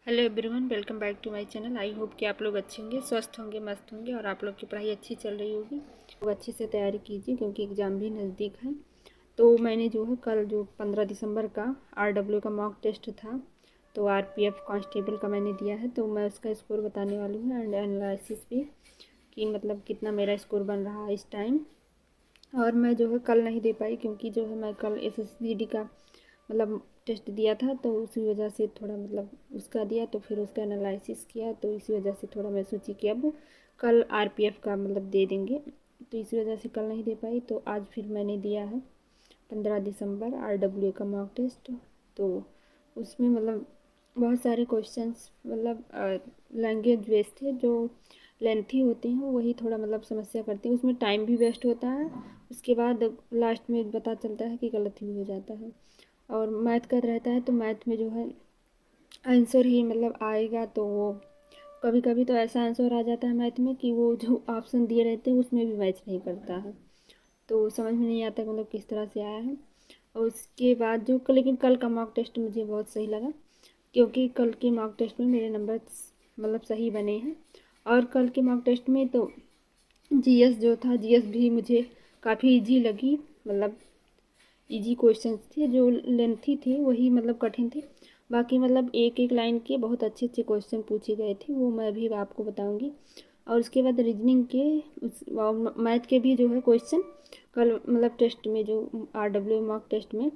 Hello everyone, welcome back to my channel. I hope कि आप लोग अच्छे होंगे, स्वस्थ होंगे, मस्त होंगे और आप लोग की पढ़ाई अच्छी चल रही होगी। लोग अच्छे से तैयारी कीजिए क्योंकि एग्ज़ाम भी नज़दीक है। तो मैंने जो है कल जो 15 दिसंबर का आरडब्ल्यू का मॉक टेस्ट था, तो आरपीएफ कांस्टेबल का मैंने दिया है, तो मैं उसका स्कोर बताने वाली हूँ एंड एनालिसिस भी कि मतलब कितना मेरा स्कोर बन रहा है इस टाइम। और मैं जो है कल नहीं दे पाई क्योंकि जो है मैं कल एसएससीडी का मतलब टेस्ट दिया था, तो उसी वजह से थोड़ा मतलब उसका दिया, तो फिर उसका एनालिसिस किया, तो इसी वजह से थोड़ा मैं सोची कि अब कल आरपीएफ का मतलब दे देंगे, तो इसी वजह से कल नहीं दे पाई। तो आज फिर मैंने दिया है 15 दिसंबर आरडब्ल्यू का मॉक टेस्ट। तो उसमें मतलब बहुत सारे क्वेश्चंस मतलब लैंग्वेज बेस्ड थे, जो लेंथी होते हैं वही थोड़ा मतलब समस्या करते हैं, उसमें टाइम भी वेस्ट होता है। उसके बाद लास्ट में पता चलता है कि गलत ही हो जाता है। और मैथ का रहता है तो मैथ में जो है आंसर ही मतलब आएगा, तो वो कभी कभी तो ऐसा आंसर आ जाता है मैथ में कि वो जो ऑप्शन दिए रहते हैं उसमें भी मैच नहीं करता है, तो समझ में नहीं आता मतलब किस तरह से आया है। और उसके बाद जो लेकिन कल का मॉक टेस्ट मुझे बहुत सही लगा क्योंकि कल के मॉक टेस्ट में मेरे नंबर मतलब सही बने हैं। और कल के मॉक टेस्ट में तो जीएस जो था, जीएस भी मुझे काफ़ी इजी लगी, मतलब इजी क्वेश्चंस थे, जो लेंथी थे वही मतलब कठिन थे। बाकी मतलब एक एक लाइन के बहुत अच्छे अच्छे क्वेश्चन पूछे गए थे, वो मैं भी आपको बताऊंगी। और उसके बाद रीजनिंग के मैथ के भी जो है क्वेश्चन कल मतलब टेस्ट में जो आरडब्ल्यू मॉक टेस्ट में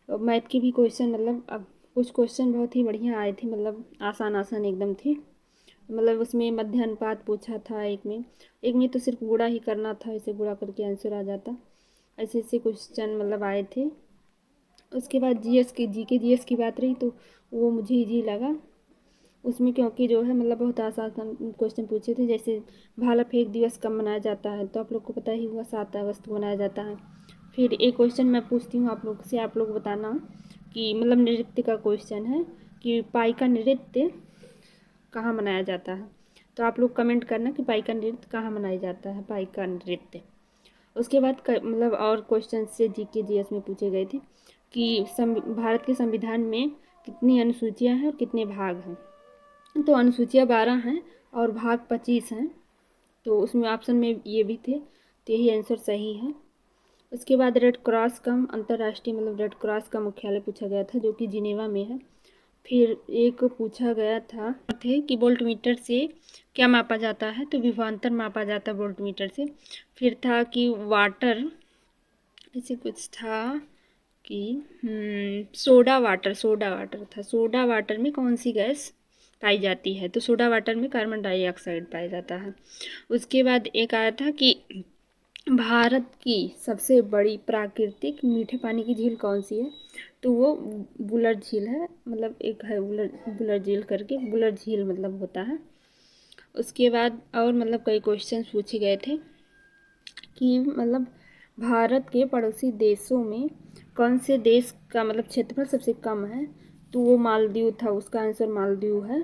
मैथ के भी क्वेश्चन मतलब अब कुछ क्वेश्चन बहुत ही बढ़िया आए थे, मतलब आसान आसान एकदम थे। मतलब उसमें मध्य अनुपात पूछा था, एक में तो सिर्फ गुणा ही करना था, इसे गुणा करके आंसर आ जाता। ऐसे ऐसे क्वेश्चन मतलब आए थे। उसके बाद जीएस की जीके जीएस की बात रही तो वो मुझे इजी लगा उसमें, क्योंकि जो है मतलब बहुत आसान क्वेश्चन पूछे थे। जैसे भाला फेंक दिवस कब मनाया जाता है, तो आप लोग को पता ही हुआ 7 अगस्त को मनाया जाता है। फिर एक क्वेश्चन मैं पूछती हूँ आप लोग से, आप लोग बताना कि मतलब नृत्य का क्वेश्चन है कि पाई का नृत्य कहाँ मनाया जाता है। तो आप लोग कमेंट करना कि पाई का नृत्य कहाँ मनाया जाता है, पाई का नृत्य। उसके बाद मतलब और क्वेश्चन से जीके जीएस में पूछे गए थे कि भारत के संविधान में कितनी अनुसूचियां हैं और कितने भाग हैं। तो अनुसूचियां 12 हैं और भाग 25 हैं, तो उसमें ऑप्शन में ये भी थे, तो यही आंसर सही है। उसके बाद रेड क्रॉस का अंतर्राष्ट्रीय मतलब रेड क्रॉस का मुख्यालय पूछा गया था, जो कि जिनेवा में है। फिर एक पूछा गया था थे कि वोल्ट मीटर से क्या मापा जाता है, तो विभवांतर मापा जाता है वोल्ट मीटर से। फिर था कि वाटर, ऐसे कुछ था कि सोडा वाटर था, सोडा वाटर में कौन सी गैस पाई जाती है, तो सोडा वाटर में कार्बन डाइऑक्साइड पाया जाता है। उसके बाद एक आया था कि भारत की सबसे बड़ी प्राकृतिक मीठे पानी की झील कौन सी है, तो वो बुलर झील है, मतलब एक है बुलर बुलर झील करके, बुलर झील मतलब होता है। उसके बाद और मतलब कई क्वेश्चन पूछे गए थे कि मतलब भारत के पड़ोसी देशों में कौन से देश का मतलब क्षेत्रफल सबसे कम है, तो वो मालदीव था, उसका आंसर मालदीव है।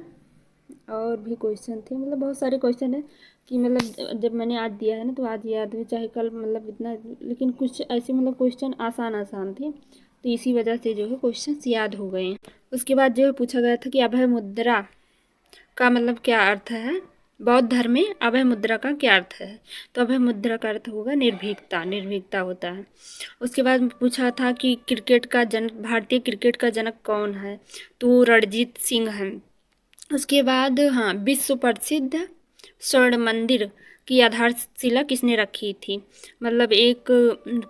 और भी क्वेश्चन थे, मतलब बहुत सारे क्वेश्चन है कि मतलब जब मैंने आज दिया है ना तो आज याद हुई, चाहे कल मतलब इतना, लेकिन कुछ ऐसे मतलब क्वेश्चन आसान आसान थे, तो इसी वजह से जो है क्वेश्चन याद हो गए हैं। उसके बाद जो है पूछा गया था कि अभय मुद्रा का मतलब क्या अर्थ है, बौद्ध धर्म में अभय मुद्रा का क्या अर्थ है, तो अभय मुद्रा का अर्थ होगा निर्भीकता, निर्भीकता होता है। उसके बाद पूछा था कि क्रिकेट का जनक, भारतीय क्रिकेट का जनक कौन है, तो रणजीत सिंह है। उसके बाद हाँ, विश्व प्रसिद्ध स्वर्ण मंदिर की आधारशिला किसने रखी थी, मतलब एक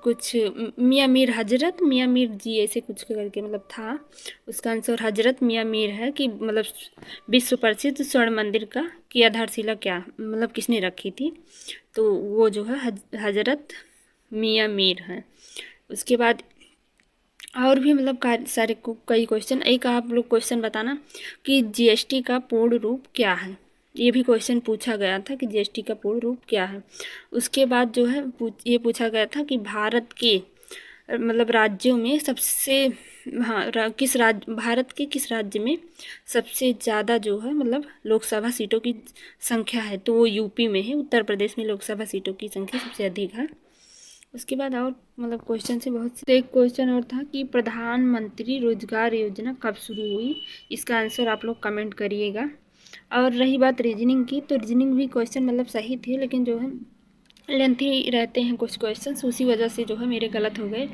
कुछ मियाँ मीर हजरत मियाँ मीर जी ऐसे कुछ करके मतलब था, उसका आंसर हजरत मियाँ मीर है कि मतलब विश्व प्रसिद्ध स्वर्ण मंदिर का की आधारशिला क्या मतलब किसने रखी थी, तो वो जो है हजरत मियाँ मीर है। उसके बाद और भी मतलब सारे कई क्वेश्चन, एक आप लोग क्वेश्चन बताना कि जीएसटी का पूर्ण रूप क्या है, ये भी क्वेश्चन पूछा गया था कि जीएसटी का पूर्ण रूप क्या है। उसके बाद जो है ये पूछा गया था कि भारत के मतलब राज्यों में सबसे, हाँ किस राज्य, भारत के किस राज्य में सबसे ज़्यादा जो है मतलब लोकसभा सीटों की संख्या है, तो वो यूपी में है, उत्तर प्रदेश में लोकसभा सीटों की संख्या सबसे अधिक है। उसके बाद और मतलब क्वेश्चन से बहुत से, एक क्वेश्चन और था कि प्रधानमंत्री रोजगार योजना कब शुरू हुई, इसका आंसर आप लोग कमेंट करिएगा। और रही बात रीजनिंग की, तो रीजनिंग भी क्वेश्चन मतलब सही थे, लेकिन जो है लेंथी रहते हैं कुछ क्वेश्चंस, उसी वजह से जो है मेरे गलत हो गए।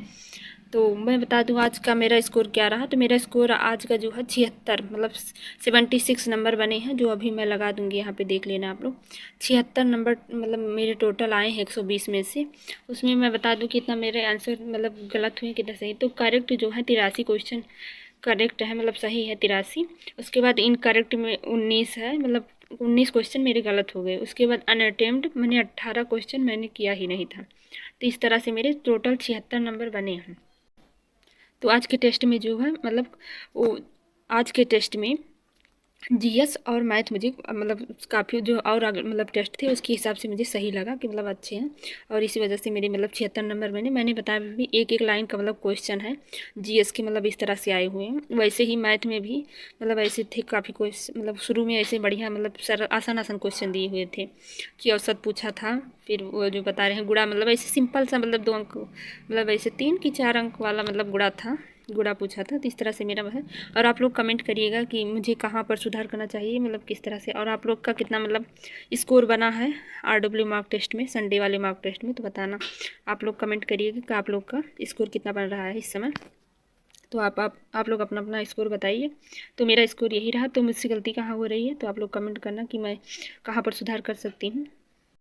तो मैं बता दूं आज का मेरा स्कोर क्या रहा। तो मेरा स्कोर आज का जो है 76 मतलब 76 नंबर बने हैं, जो अभी मैं लगा दूंगी यहाँ पे, देख लेना आप लोग। 76 नंबर मतलब मेरे टोटल आए हैं 120 में से। उसमें मैं बता दूं कितना मेरे आंसर मतलब गलत हुए कितना सही। तो करेक्ट जो है 83 क्वेश्चन करेक्ट है, मतलब सही है 83। उसके बाद इनकरेक्ट में 19 है, मतलब 19 क्वेश्चन मेरे गलत हो गए। उसके बाद अनअटेम्प्ट मैंने 18 क्वेश्चन मैंने किया ही नहीं था। तो इस तरह से मेरे टोटल 76 नंबर बने हैं। तो आज के टेस्ट में जो है मतलब वो आज के टेस्ट में जीएस और मैथ मुझे मतलब काफ़ी जो और अगर मतलब टेस्ट थे उसके हिसाब से मुझे सही लगा कि मतलब अच्छे हैं, और इसी वजह से मेरे मतलब 76 नंबर मैंने बताया भी एक एक लाइन का मतलब क्वेश्चन है जीएस के, मतलब इस तरह से आए हुए हैं। वैसे ही मैथ में भी मतलब ऐसे थे काफ़ी क्वेश्चन, मतलब शुरू में ऐसे बढ़िया मतलब सर आसान आसान क्वेश्चन दिए हुए थे कि औसत पूछा था, फिर वो जो बता रहे हैं गुणा, मतलब ऐसे सिंपल सा मतलब 2 अंक मतलब ऐसे 3 की 4 अंक वाला मतलब गुणा पूछा था। तो इस तरह से मेरा है। और आप लोग कमेंट करिएगा कि मुझे कहाँ पर सुधार करना चाहिए, मतलब किस तरह से, और आप लोग का कितना मतलब स्कोर बना है आरडब्ल्यू मार्क टेस्ट में, संडे वाले मार्क टेस्ट में, तो बताना। आप लोग कमेंट करिएगा कि आप लोग का स्कोर कितना बन रहा है इस समय। तो आप लोग अपना अपना स्कोर बताइए। तो मेरा स्कोर यही रहा। तो मुझसे गलती कहाँ हो रही है तो आप लोग कमेंट करना कि मैं कहाँ पर सुधार कर सकती हूँ।